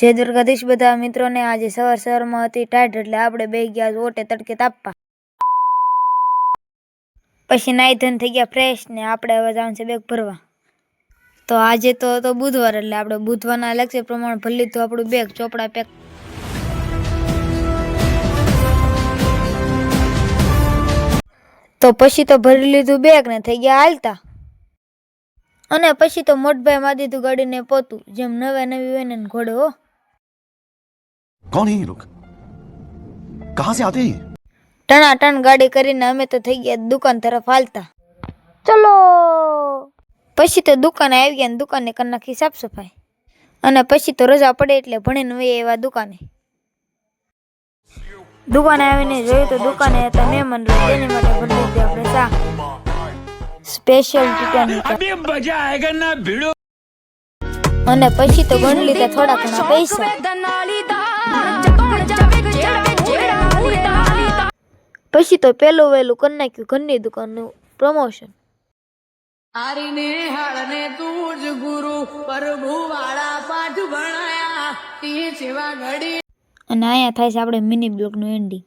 જય દ્વારકાધીશ બધા મિત્રોને આજે સવારમાં હતી ટાઈટ એટલે આપણે બે ગયા ઓટે તડકે તાપવા। પછી નાઈ ધોઈને થઈ ગયા ફ્રેશ ને આપણે હવે જવાનું છે બેગ ભરવા। તો આજે તો બુધવાર એટલે આપણે બુધવારના લેક્ચર પ્રમાણે ભરી લીધું આપણું બેગ ચોપડા પેક। તો પછી તો ભરી લીધું બેગ ને થઈ ગયા હાલતા। અને પછી તો મોટભાઈ માં દીધું ગાડીને પોતું જેમ નવી હોય ને ઘોડે હો। कौन है ये लोग? कहां से आते हैं? टनाटन गाड़ी करीने अमे तो थई गया दुकान तरफ हालता। चलो पछी तो दुकाने आई गया, दुकाने कर नाखी साफ सफाई अने पछी तो रजा पड़े एटले भणीने वई एवा दुकाने। दुकाने आवीने जोयुं तो दुकाने हता मेहमान तेनी माटे भरी लीधी आपणे चा स्पेशल टिकानी अभी मजा आएगा ना भिड़ो। अने पछी तो गणी लीधा थोड़ा घणा पैसा। पछी तो पेलू वेलू कर नाख्युं घरनी दुकाननुं प्रमोशन। आरीने हाळने तूज गुरु प्रभु वाळा पाठ भणाया ती सेवा घड़ी। અને અહીંયા થાય છે આપણે મિની બ્લોગનું એન્ડિંગ।